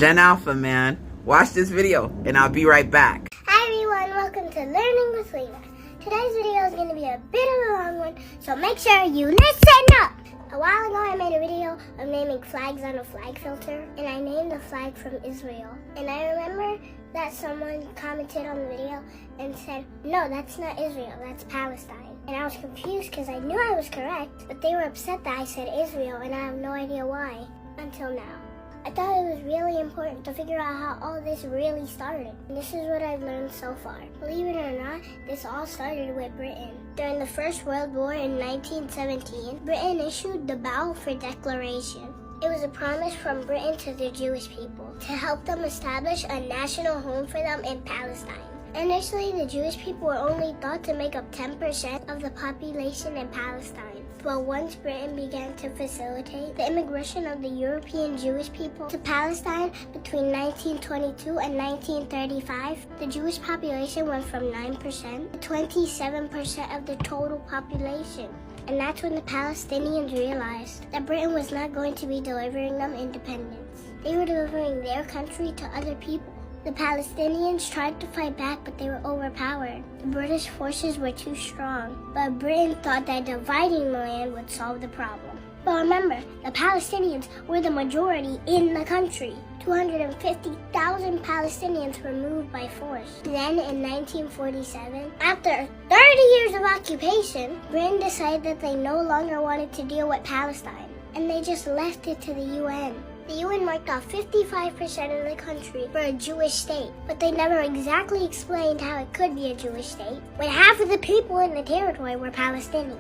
Gen Alpha, man. Watch this video, and I'll be right back. Hi everyone, welcome to Learning with Lena. Today's video is going to be a bit of a long one, so make sure you listen up. A while ago I made a video of naming flags on a flag filter, and I named the flag from Israel. And I remember that someone commented on the video and said, no, that's not Israel, that's Palestine. And I was confused because I knew I was correct, but they were upset that I said Israel, and I have no idea why, until now. I thought it was really important to figure out how all this really started. And this is what I've learned so far. Believe it or not, this all started with Britain. During the First World War in 1917, Britain issued the Balfour Declaration. It was a promise from Britain to the Jewish people to help them establish a national home for them in Palestine. Initially, the Jewish people were only thought to make up 10% of the population in Palestine. But once Britain began to facilitate the immigration of the European Jewish people to Palestine between 1922 and 1935, the Jewish population went from 9% to 27% of the total population. And that's when the Palestinians realized that Britain was not going to be delivering them independence. They were delivering their country to other people. The Palestinians tried to fight back, but they were overpowered. The British forces were too strong, but Britain thought that dividing the land would solve the problem. But remember, the Palestinians were the majority in the country. 250,000 Palestinians were moved by force. Then in 1947, after 30 years of occupation, Britain decided that they no longer wanted to deal with Palestine, and they just left it to the UN. The UN marked off 55% of the country for a Jewish state, but they never exactly explained how it could be a Jewish state when half of the people in the territory were Palestinian.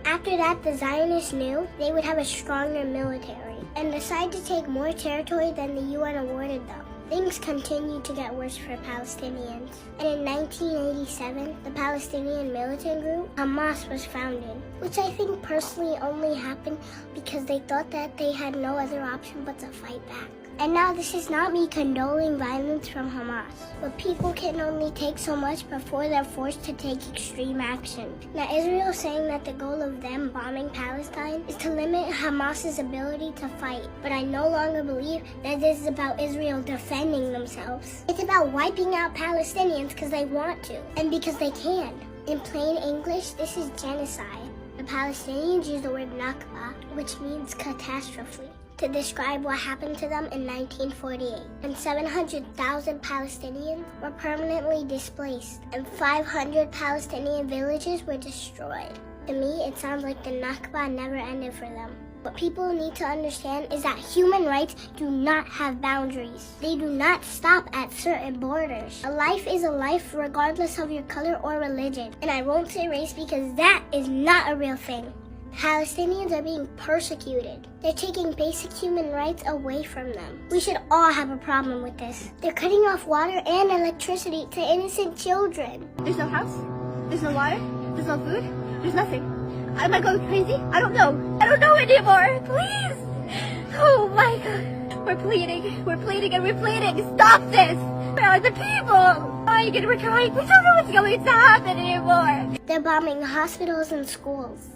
After that, the Zionists knew they would have a stronger military and decided to take more territory than the UN awarded them. Things continued to get worse for Palestinians, and in 1987, the Palestinian militant group Hamas was founded, which I think personally only happened because they thought that they had no other option but to fight back. And now this is not me condoning violence from Hamas, but people can only take so much before they're forced to take extreme action. Now Israel is saying that the goal of them bombing Palestine is to limit Hamas's ability to fight, but I no longer believe that this is about Israel defending themselves. It's about wiping out Palestinians because they want to, and because they can. In plain English, this is genocide. The Palestinians use the word Nakba, which means catastrophe, to describe what happened to them in 1948. And 700,000 Palestinians were permanently displaced, and 500 Palestinian villages were destroyed. To me, it sounds like the Nakba never ended for them. What people need to understand is that human rights do not have boundaries. They do not stop at certain borders. A life is a life regardless of your color or religion. And I won't say race because that is not a real thing. Palestinians are being persecuted. They're taking basic human rights away from them. We should all have a problem with this. They're cutting off water and electricity to innocent children. There's no house, there's no water, there's no food, there's nothing. Am I going crazy? I don't know. I don't know anymore. Please. Oh my God. We're pleading and we're pleading. Stop this. Where are the people? We're trying. We don't know what's going to happen anymore. They're bombing hospitals and schools.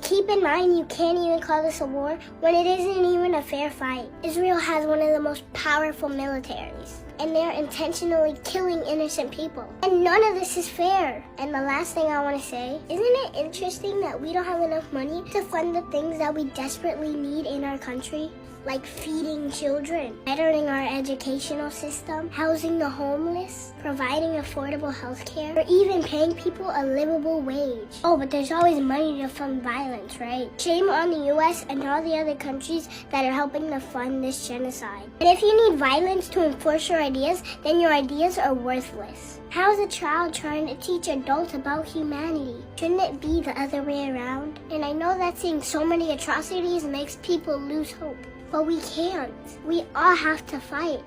Keep in mind, you can't even call this a war when it isn't even a fair fight. Israel has one of the most powerful militaries, and they're intentionally killing innocent people. And none of this is fair. And the last thing I want to say, isn't it interesting that we don't have enough money to fund the things that we desperately need in our country? Like feeding children, bettering our educational system, housing the homeless, providing affordable health care, or even paying people a livable wage. Oh, but there's always money to fund violence, right? Shame on the US and all the other countries that are helping to fund this genocide. And if you need violence to enforce your ideas, then your ideas are worthless. How is a child trying to teach adults about humanity? Shouldn't it be the other way around? And I know that seeing so many atrocities makes people lose hope. But we can't. We all have to fight.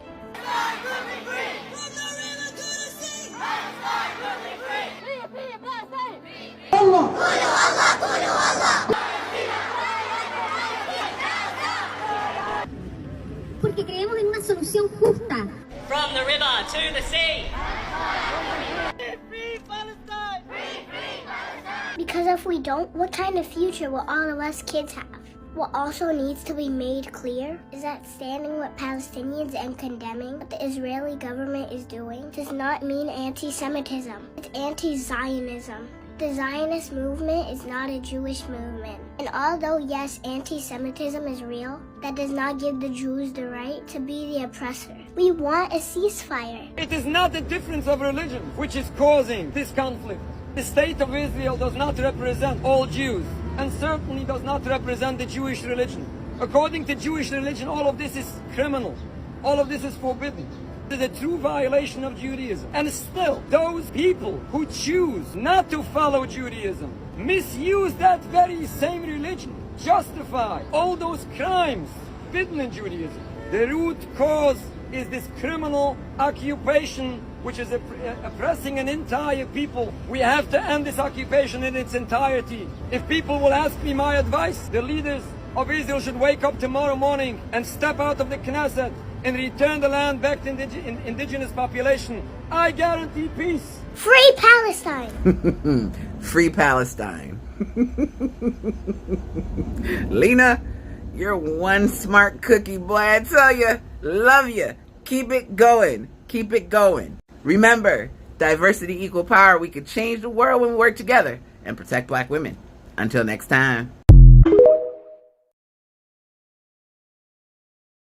Porque creemos en una solución justa. From the river to the sea. Because if we we don't, what kind of future will all of us kids have? What also needs to be made clear is that standing with Palestinians and condemning what the Israeli government is doing does not mean anti-Semitism. It's anti-Zionism. The Zionist movement is not a Jewish movement. And although, yes, anti-Semitism is real, that does not give the Jews the right to be the oppressor. We want a ceasefire. It is not the difference of religion which is causing this conflict. The state of Israel does not represent all Jews, and certainly does not represent the Jewish religion. According to Jewish religion, all of this is criminal. All of this is forbidden. It is a true violation of Judaism. And still, those people who choose not to follow Judaism misuse that very same religion, justify all those crimes forbidden in Judaism. The root cause is this criminal occupation which is oppressing an entire people. We have to end this occupation in its entirety. If people will ask me my advice, the leaders of Israel should wake up tomorrow morning and step out of the Knesset and return the land back to indigenous population. I guarantee peace. Free Palestine! Free Palestine. Lena, you're one smart cookie, boy. I tell you, love you. Keep it going. Keep it going. Remember, diversity equal power. We can change the world when we work together and protect black women. Until next time.